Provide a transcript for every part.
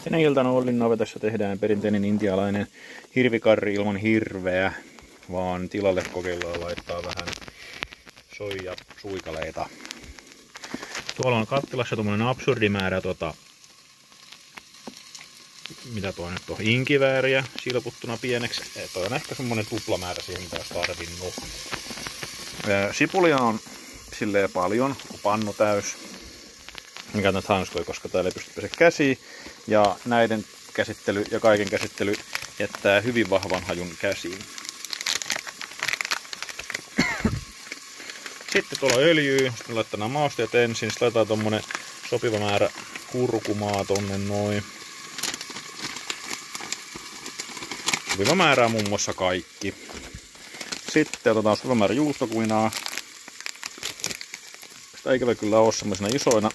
Tänä iltana Ollin navetassa tehdään perinteinen intialainen hirvikarri ilman hirveä, vaan tilalle kokeillaan laittaa vähän soijasuikaleita. Tuolla on kattilassa tuommoinen absurdi määrä mitä toi nyt on, inkivääriä silputtuna pieneksi. Toi on ehkä semmonen tuplamäärä siihen, mitä olisi tarvinnut. Sipulia on silleen paljon, pannu täys. Mikä on hanskoja, koska täällä ei pysty pesä käsiin. Ja näiden käsittely ja kaiken käsittely jättää hyvin vahvan hajun käsiin. Sitten tuolla öljyy, sitten laittaa nämä mausteet ensin, sitten laitetaan tommonen sopiva määrä kurkumaa tonne noin. Sopiva määrä muun muassa kaikki. Sitten otetaan sopiva määrä juustokuinaa. Sitä ei kyllä ole semmoisena isoina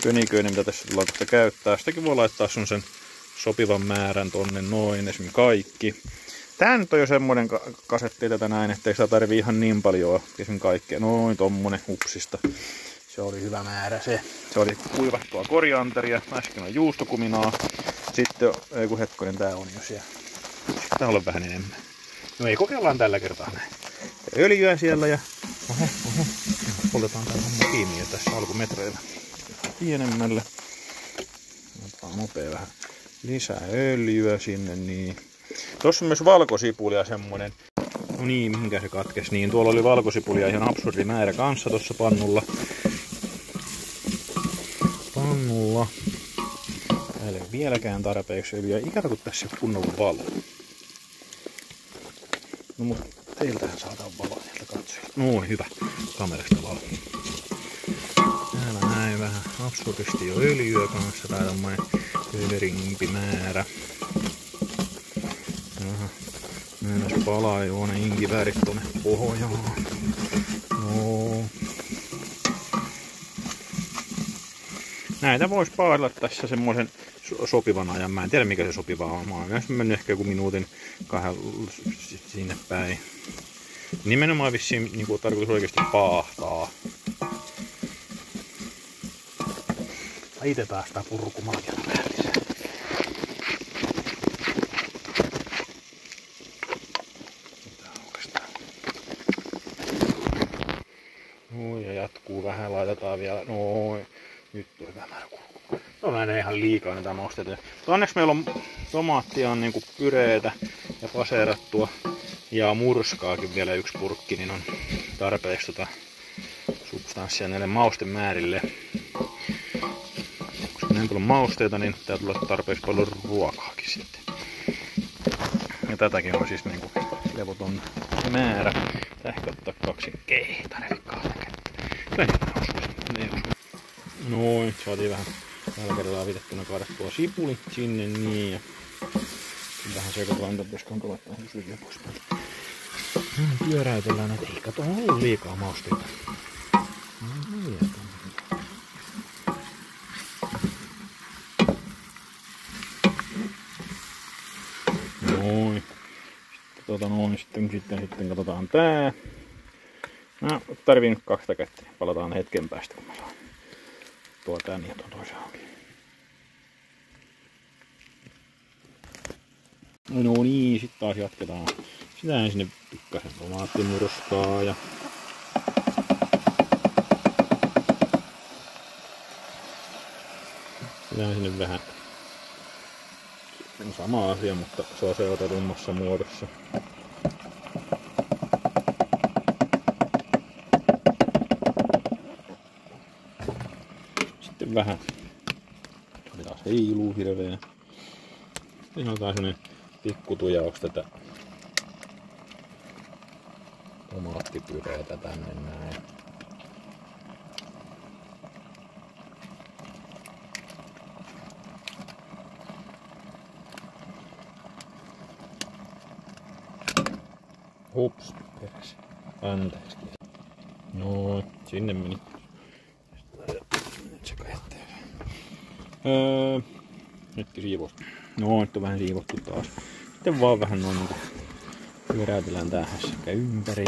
köniköinä, mitä tässä tullaan kohta käyttää. Sitäkin voi laittaa sen sopivan määrän tonne noin, esimerkiksi kaikki. Tää nyt on jo semmonen kasetti tätä näin, ettei sitä tarvii ihan niin paljon esimerkiksi kaikkea. Noin tommonen hupsista. Se oli hyvä määrä se. Se oli kuivattua korianteria, äsken on juustokuminaa. Sitten, ei kun hetkonen, tää on jo siellä. Tää on vähän enemmän. No ei, kokeillaan tällä kertaa näin. Öljyä siellä ja poltetaan tää homma kiinni jo tässä alkumetreillä. Pienemmälle. Otetaan nopea vähän lisää öljyä sinne niin. Tuossa on myös valkosipulia semmonen. No niin, mihinkä se katkesi. Niin, tuolla oli valkosipulia ihan absurdi määrä kanssa tuossa pannulla. Täällä ei ole vieläkään tarpeeksi öljyä. Ikävä kun tässä ei ole kunnolla valoa. No mutta teiltähän saadaan valoa sieltä katsojilta. Noin, hyvä. Kamerasta valo. Täällä näin vähän absurdisti jo öljyä kanssa. Tää on tommonen överimpi määrä. Mennäs palaa jo ne inkiväärit tuonne pohjaan. No. Näitä vois paadella tässä semmoisen sopivan ajan. Mä en tiedä mikä se sopiva on. Mä oon myös mennyt ehkä joku minuutin kahden sinne päin. Nimenomaan vissiin niin tarkoitus oikeasti paahtaa. Itse päästään purkumaan vielä vähän lisää. Noin ja jatkuu vähän, laitetaan vielä. Noin. Nyt tuli vähän määrä kurkuma. Se on aina ihan liikaa näitä mausteita. Onneksi meillä on tomaattia niinku pyreetä ja paseerattua ja murskaakin vielä yksi purkki, niin on tarpeeksi substanssia näille maustemäärille. Koska näin tulee mausteita, niin tää tulee tarpeeksi paljon ruokaakin sitten. Ja tätäkin on siis niinku levoton määrä. Ehkä ottaa 2 tarvikkaa. Noin, saatiin vähän tällä kerralla avitettuna kaadettua sipuli sinne niin ja vähän sekoitellaan tätä, koska on laittaa sylkiä pois. Pyöräytellään näitä, ei kato, on ollut liikaa mausteita. Noin. Sitten katsotaan tää. No, tarvii nyt 2 kättä. Palataan hetken päästä, kun mä saan tuo tän ja tuon toisen auki. No niin, sit taas jatketaan. Sitä sinne pikkasen tomaattimurskaa ja sitä sinne vähän. Se on sama asia, mutta se on seotetummassa muodossa. Sitten vähän. Se taas heiluu hirveä. Sitten otetaan semmonen pikkutujaus tätä tomaattipyreetä tänne näin. Hups, peräs. Anteeksi. Noin, sinne meni. Nyt se kajettaa. Nyt siivous. No, nyt on vähän siivottu taas. Sitten vaan vähän noin niinku pyöräytellään tähän sekä ympäri.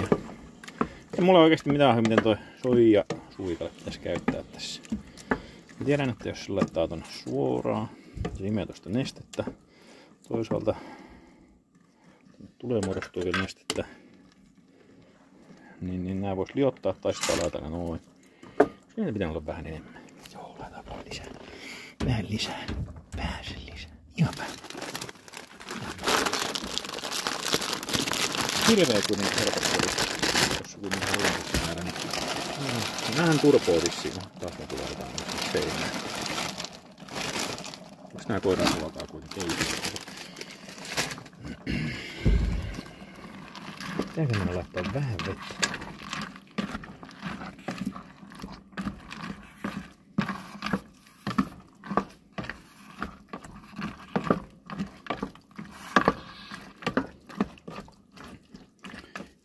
Ei mulla oikeesti mitään, miten toi soija suikale pitäisi käyttää tässä. Tiedän, että jos se laittaa tonne suoraan, se imee tosta nestettä. Toisaalta tulee muodostua vielä nestettä. Niin nää vois liottaa tai sitten laittaa noin. Siinä pitää olla vähän enemmän. Joo, laitetaan vaan lisää. Vähän lisää. Vähän sen lisää. Ihan vähän. Hirveä kuitenkin helposti. Tossa kuitenkin helposti määrä. Vähän turpoa vissiin. Taas me tuletaan seinään. Onks nää koiran ruokaa kuitenkin? Ei. Pitääkö minä laittaa vähän vettä?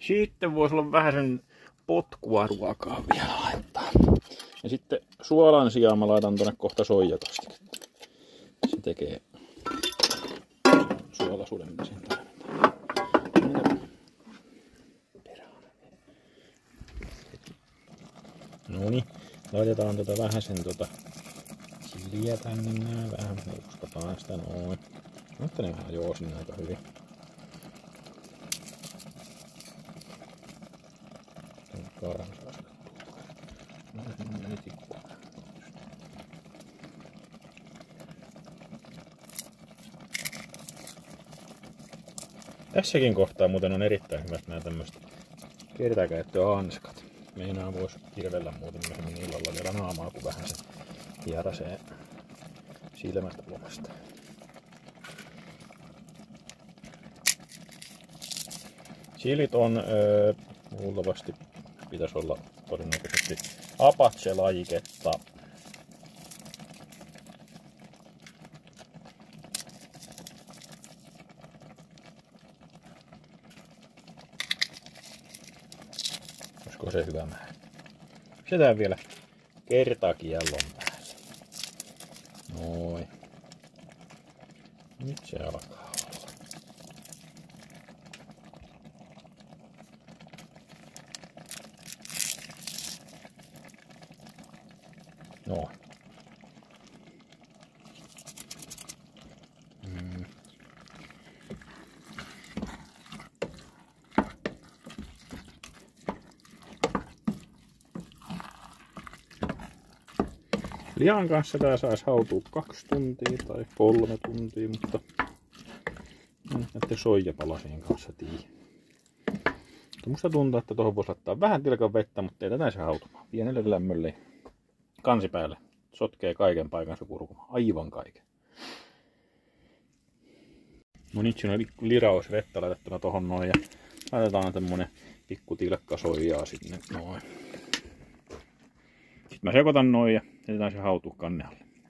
Sitten voisi olla vähän sen potkua ruokaa vielä laittaa. Ja sitten suolan sijaan mä laitan tonne kohta soijakastiketta. Se tekee suolasuuden, mitä siinä tarvitaan. Noniin, laitetaan vähän sen chiliä tänne nää. Vähän murskataan sitä noin. Mutta ne vähän joo sinne aika hyvin. Tässäkin kohtaa muuten on erittäin hyvät nämä tämmöiset kertakäyttöhanskat. Meinaa vois kirvellä muuten myöhemmin illalla vielä naamaa, kun vähän se hierasee silmästä lomasta. Chilit on luultavasti pitäisi olla todennäköisesti Apache-lajiketta. Olisiko se hyvä määrä? Pistetään vielä kertakiellon päälle. Noin. Nyt se alkaa. Noin. Lihan kanssa tää saisi hautua 2 tuntia tai 3 tuntia, mutta näiden soijapalasien kanssa tii. Musta tuntuu, että tuohon voisi laittaa vähän tilkan vettä, mutta ei tätä se hautumaan. Pienelle lämmölle kansi päälle. Sotkee kaiken paikansa kurkuma. Aivan kaiken. No nyt siinä on liraus vettä laitettuna tohon noin ja laitetaan tämmönen pikku tilkka soijaa sinne noin. Sitten mä sekoitan noin ja jätetään se hautua kanne alle.